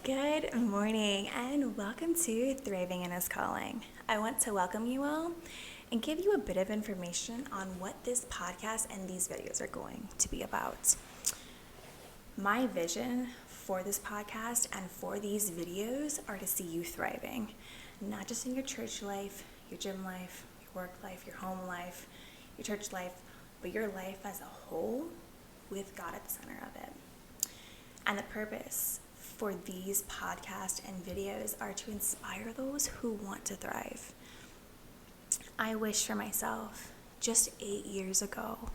Good morning and welcome to Thriving in His Calling. I want to welcome you all and give you a bit of information on what this podcast and these videos are going to be about. My vision for this podcast and for these videos are to see you thriving, not just in your church life, your gym life, your work life, your home life, your church life, but your life as a whole with God at the center of it. And the purpose for these podcasts and videos are to inspire those who want to thrive. I wish for myself just 8 years ago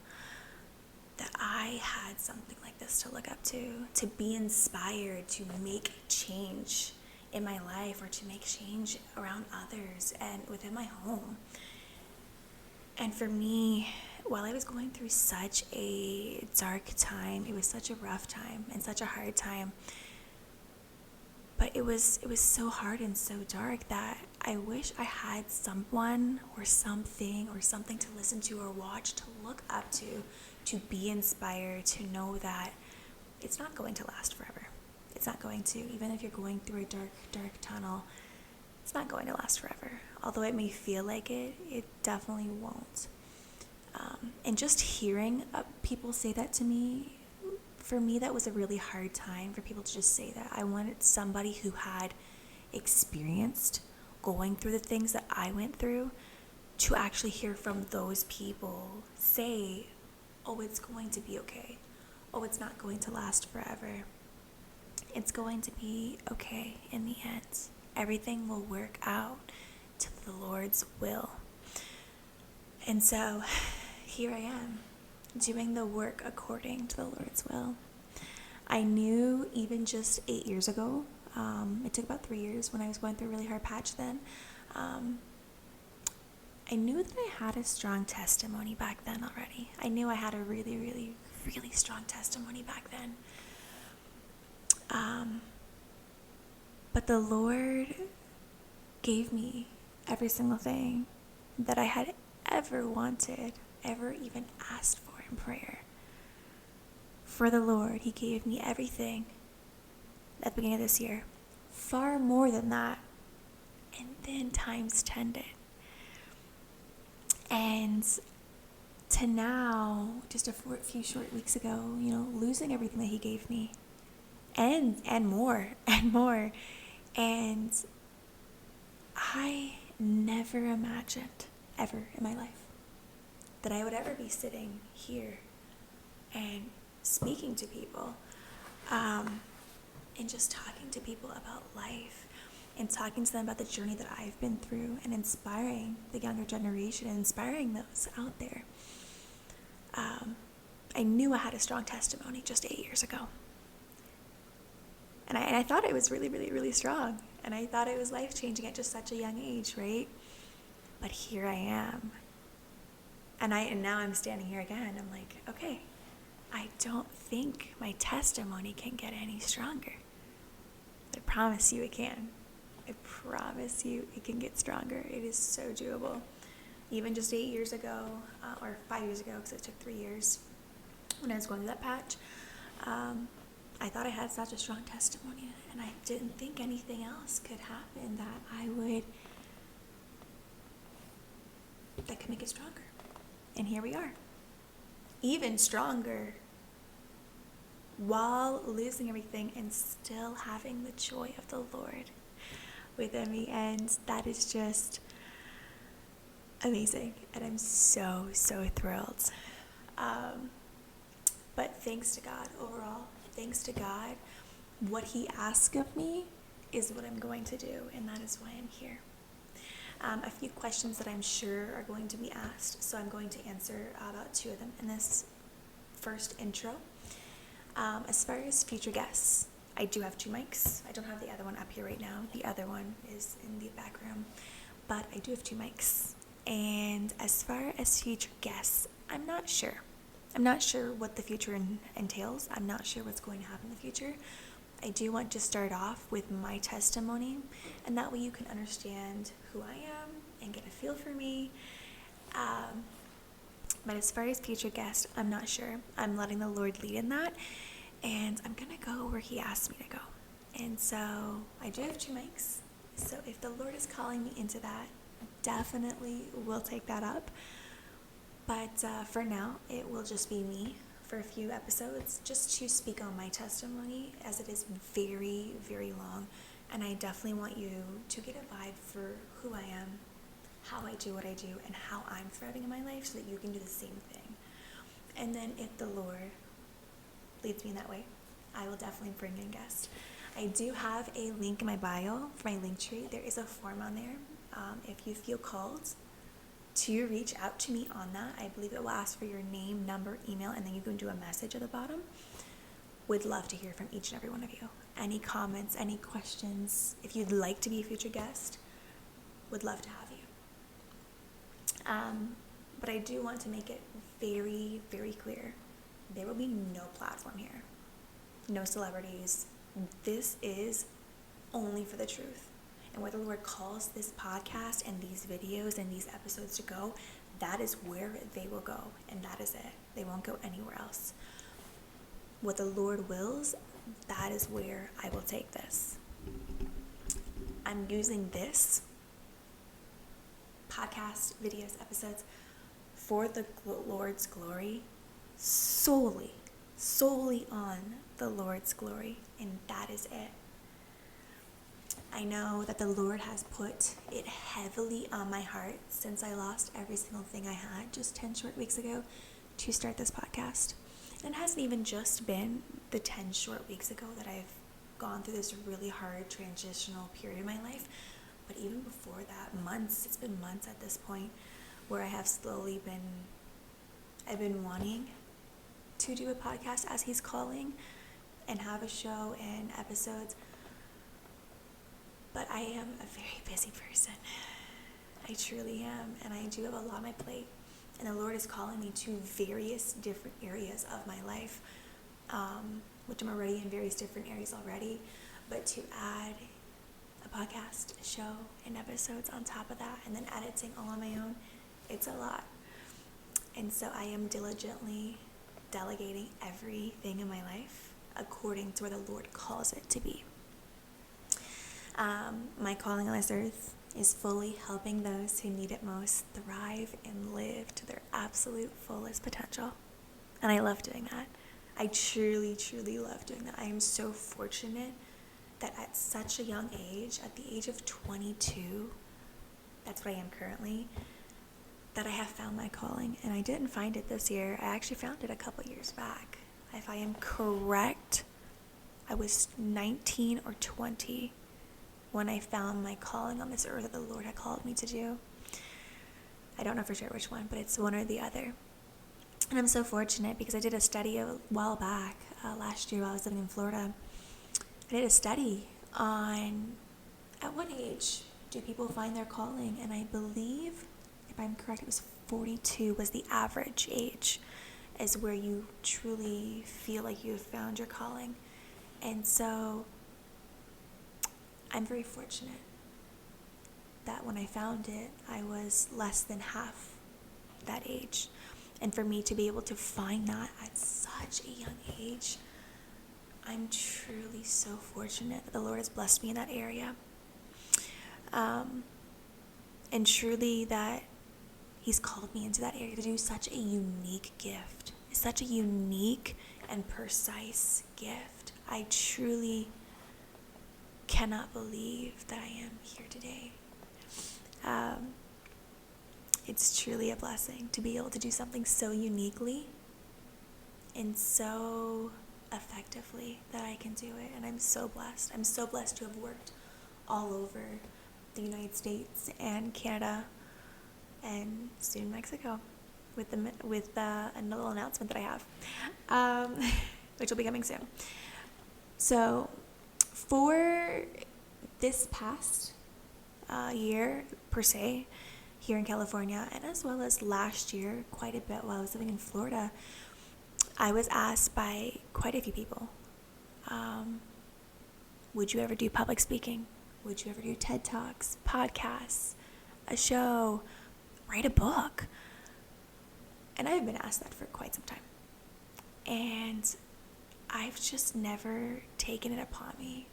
that I had something like this to look up to be inspired to make change in my life or to make change around others and within my home. And for me, while I was going through such a dark time, it was such a rough time and such a hard time, but it was so hard and so dark that I wish I had someone or something to listen to or watch, to look up to be inspired, to know that it's not going to last forever. It's not going to, even if you're going through a dark tunnel, it's not going to last forever. Although it may feel like it definitely won't. And just hearing people say that to me, for me, that was a really hard time for people to just say that. I wanted somebody who had experienced going through the things that I went through to actually hear from those people say, oh, it's going to be okay. Oh, it's not going to last forever. It's going to be okay in the end. Everything will work out to the Lord's will. And so here I am, doing the work according to the Lord's will. I knew even just 8 years ago, it took about 3 years when I was going through a really hard patch then, I knew that I had a strong testimony back then already. I knew I had a really, really, really strong testimony back then. But the Lord gave me every single thing that I had ever wanted, ever even asked for in prayer. For the Lord, He gave me everything at the beginning of this year. Far more than that. And then times 10 it. And to now, just a few short weeks ago, losing everything that He gave me. And more, and more. And I never imagined, ever in my life, that I would ever be sitting here and speaking to people, and just talking to people about life, and talking to them about the journey that I've been through, and inspiring the younger generation, and inspiring those out there. I knew I had a strong testimony just 8 years ago. And I thought it was really, really, really strong. And I thought it was life-changing at just such a young age, right? But here I am. And now I'm standing here again. I'm like, okay, I don't think my testimony can get any stronger. But I promise you it can. I promise you it can get stronger. It is so doable. Even just 8 years ago, or 5 years ago, because it took 3 years when I was going through that patch, I thought I had such a strong testimony, and I didn't think anything else could happen that could make it stronger. And here we are, even stronger, while losing everything and still having the joy of the Lord within me. And that is just amazing, and I'm so, so thrilled. But thanks to God overall. Thanks to God, what He asks of me is what I'm going to do, and that is why I'm here. A few questions that I'm sure are going to be asked, so I'm going to answer about 2 of them in this first intro. As far as future guests, I do have 2 mics. I don't have the other one up here right now. The other one is in the back room, but I do have 2 mics. And as far as future guests, I'm not sure. I'm not sure what the future entails. I'm not sure what's going to happen in the future. I do want to start off with my testimony, and that way you can understand who I am and get a feel for me. But as far as future guests, I'm not sure. I'm letting the Lord lead in that, and I'm going to go where He asked me to go. And so I do have 2 mics. So if the Lord is calling me into that, definitely will take that up. But for now, it will just be me for a few episodes, just to speak on my testimony, as it is very, very long. And I definitely want you to get a vibe for who I am, how I do what I do, and how I'm thriving in my life, so that you can do the same thing. And then if the Lord leads me in that way, I will definitely bring in guests. I do have a link in my bio for my link tree. There is a form on there. If you feel called to reach out to me on that, I believe it will ask for your name, number, email, and then you can do a message at the bottom. Would love to hear from each and every one of you. Any comments, any questions, if you'd like to be a future guest, would love to have you. But I do want to make it very, very clear. There will be no platform here. No celebrities. This is only for the truth. And where the Lord calls this podcast and these videos and these episodes to go, that is where they will go. And that is it. They won't go anywhere else. What the Lord wills, that is where I will take this. I'm using this podcast, videos, episodes for the Lord's glory, solely on the Lord's glory, and that is it. I know that the Lord has put it heavily on my heart since I lost every single thing I had just 10 short weeks ago to start this podcast. And it hasn't even just been the 10 short weeks ago that I've gone through this really hard transitional period in my life, but even before that, it's been months at this point, where I have slowly I've been wanting to do a podcast as He's calling and have a show and episodes. But I am a very busy person. I truly am. And I do have a lot on my plate. And the Lord is calling me to various different areas of my life, which I'm already in various different areas already. But to add a podcast, a show, and episodes on top of that, and then editing all on my own, it's a lot. And so I am diligently delegating everything in my life according to where the Lord calls it to be. My calling on this earth is fully helping those who need it most thrive and live to their absolute fullest potential. And I love doing that. I truly, truly love doing that. I am so fortunate that at such a young age, at the age of 22, that's what I am currently, that I have found my calling. And I didn't find it this year. I actually found it a couple years back. If I am correct, I was 19 or 20 when I found my calling on this earth that the Lord had called me to do. I don't know for sure which one, but it's one or the other. And I'm so fortunate because I did a study a while back, last year while I was living in Florida. I did a study on at what age do people find their calling, and I believe, if I'm correct, it was 42 was the average age, is where you truly feel like you have found your calling. And so I'm very fortunate that when I found it, I was less than half that age. And for me to be able to find that at such a young age, I'm truly so fortunate that the Lord has blessed me in that area. And truly that He's called me into that area to do such a unique gift, such a unique and precise gift. I truly cannot believe that I am here today. It's truly a blessing to be able to do something so uniquely and so effectively that I can do it. And I'm so blessed. I'm so blessed to have worked all over the United States and Canada and soon Mexico with a little announcement that I have, which will be coming soon. So for this past year, per se, here in California, and as well as last year, quite a bit while I was living in Florida, I was asked by quite a few people, would you ever do public speaking? Would you ever do TED Talks, podcasts, a show, write a book? And I've been asked that for quite some time. And I've just never taken it upon me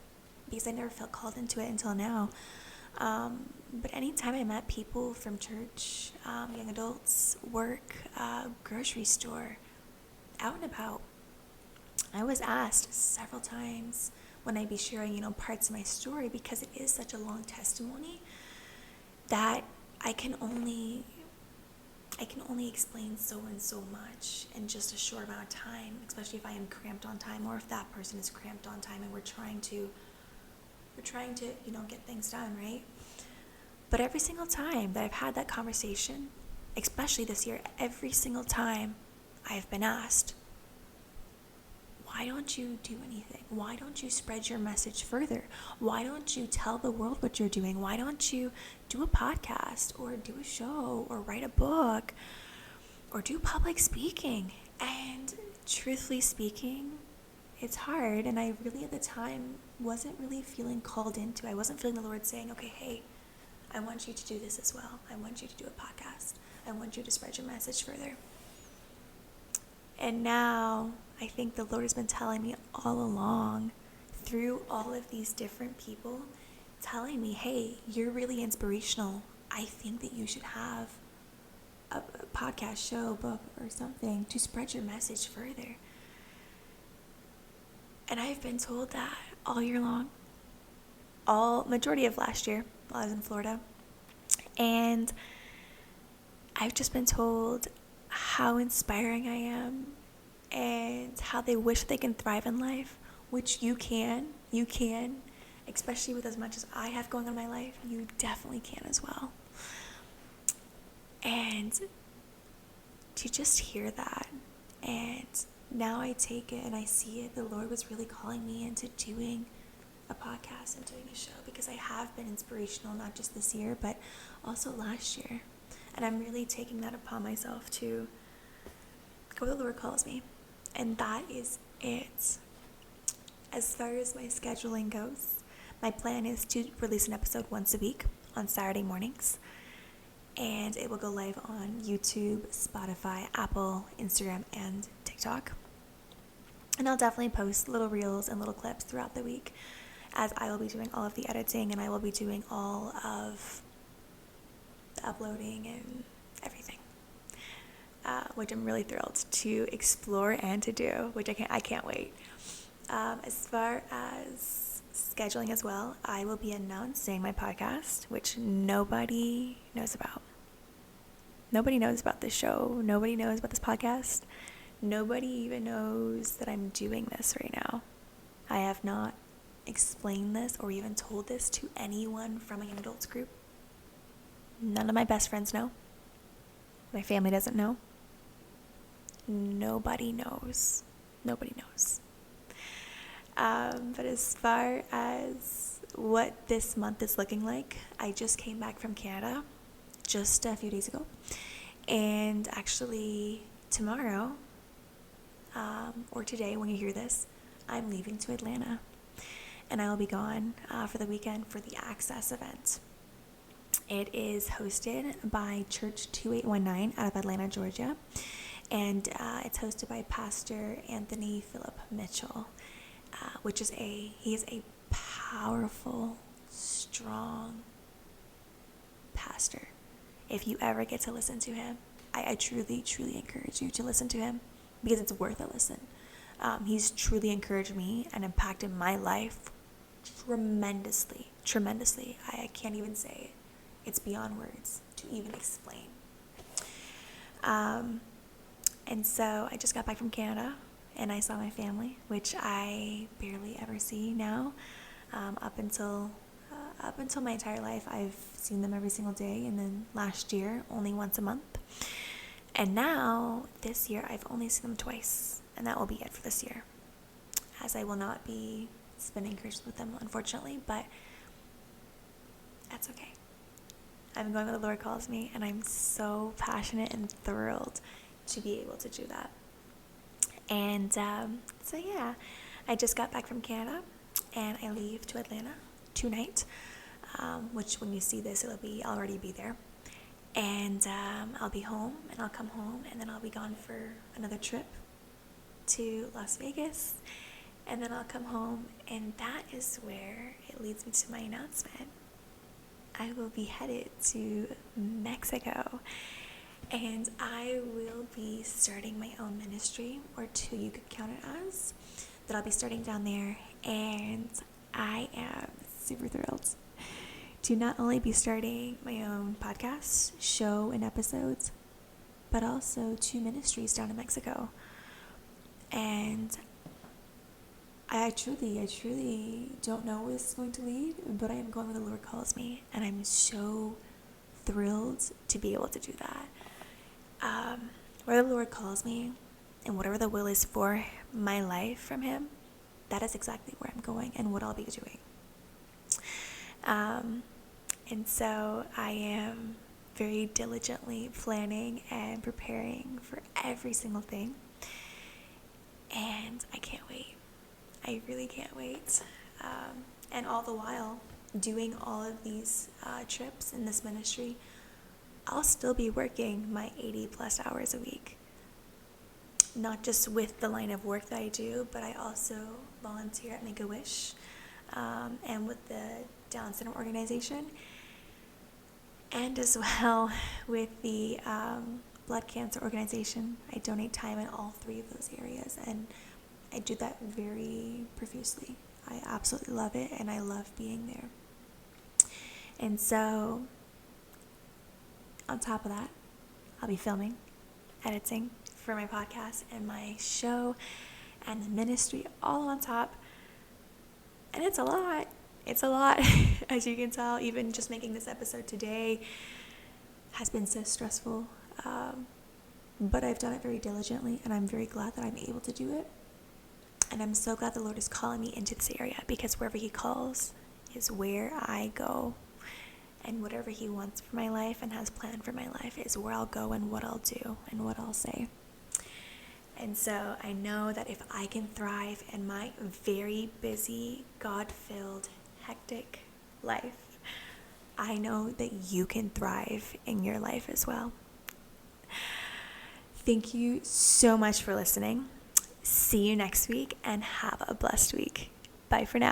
because I never felt called into it until now. But anytime I met people from church, young adults, work, grocery store, out and about, I was asked several times when I'd be sharing, parts of my story, because it is such a long testimony that I can only explain so and so much in just a short amount of time, especially if I am cramped on time, or if that person is cramped on time and we're trying to get things done, right? But every single time that I've had that conversation, especially this year, every single time I've been asked, why don't you do anything? Why don't you spread your message further? Why don't you tell the world what you're doing? Why don't you do a podcast, or do a show, or write a book, or do public speaking? And truthfully speaking, it's hard, and I really at the time wasn't really feeling called into it. I wasn't feeling the Lord saying, okay, hey, I want you to do this as well. I want you to do a podcast. I want you to spread your message further. And now I think the Lord has been telling me all along, through all of these different people, telling me, hey, you're really inspirational. I think that you should have a podcast, show, book, or something to spread your message further. And I've been told that all year long, majority of last year while I was in Florida. And I've just been told how inspiring I am and how they wish they can thrive in life, which you can, especially with as much as I have going on in my life, you definitely can as well. And to just hear that, and now I take it and I see it, the Lord was really calling me into doing a podcast and doing a show, because I have been inspirational, not just this year, but also last year. And I'm really taking that upon myself to go where the Lord calls me. And that is it. As far as my scheduling goes, my plan is to release an episode once a week on Saturday mornings. And it will go live on YouTube, Spotify, Apple, Instagram, and TikTok. And I'll definitely post little reels and little clips throughout the week, as I will be doing all of the editing and I will be doing all of the uploading and everything, which I'm really thrilled to explore and to do, which I can't wait. As far as scheduling as well, I will be announcing my podcast, which nobody knows about. Nobody knows about this show. Nobody knows about this podcast. Nobody even knows that I'm doing this right now. I have not explained this or even told this to anyone from a young adults group. None of my best friends know. My family doesn't know. Nobody knows. Nobody knows. But as far as what this month is looking like, I just came back from Canada just a few days ago. And actually tomorrow, or today when you hear this, I'm leaving to Atlanta. And I will be gone for the weekend for the Access event. It is hosted by Church 2819 out of Atlanta, Georgia. And it's hosted by Pastor Anthony Philip Mitchell, he is a powerful, strong pastor. If you ever get to listen to him, I truly, truly encourage you to listen to him, because it's worth a listen. He's truly encouraged me and impacted my life tremendously. I can't even say it. It's beyond words to even explain. And so I just got back from Canada and I saw my family, which I barely ever see now. Up until my entire life, I've seen them every single day, and then last year, only once a month. And now, this year, I've only seen them twice, and that will be it for this year, as I will not be spending Christmas with them, unfortunately, but that's okay. I'm going where the Lord calls me, and I'm so passionate and thrilled to be able to do that. And so yeah, I just got back from Canada, and I leave to Atlanta tonight, which when you see this, I'll already be there. And I'll be home, and I'll come home, and then I'll be gone for another trip to Las Vegas. and then I'll come home, and that is where it leads me to my announcement. I will be headed to Mexico, and I will be starting my own ministry, or two, you could count it as, that I'll be starting down there, and I am super thrilled to not only be starting my own podcast, show, and episodes, but also two ministries down in Mexico. And I truly don't know where this is going to lead, but I am going where the Lord calls me, and I'm so thrilled to be able to do that. Where the Lord calls me, and whatever the will is for my life from Him, that is exactly where I'm going and what I'll be doing. And so I am very diligently planning and preparing for every single thing. And I can't wait. I really can't wait. And all the while, doing all of these trips in this ministry, I'll still be working my 80 plus hours a week. Not just with the line of work that I do, but I also volunteer at Make-A-Wish and with the Down syndrome organization, and as well with the blood cancer organization. I donate time in all three of those areas, and I do that very profusely. I absolutely love it, and I love being there. And so, on top of that, I'll be filming, editing for my podcast and my show and the ministry all on top. And it's a lot. It's a lot, as you can tell. Even just making this episode today has been so stressful. But I've done it very diligently, and I'm very glad that I'm able to do it. And I'm so glad the Lord is calling me into this area, because wherever He calls is where I go. And whatever He wants for my life and has planned for my life is where I'll go and what I'll do and what I'll say. And so I know that if I can thrive in my very busy, God-filled, hectic life, I know that you can thrive in your life as well. Thank you so much for listening. See you next week, and have a blessed week. Bye for now.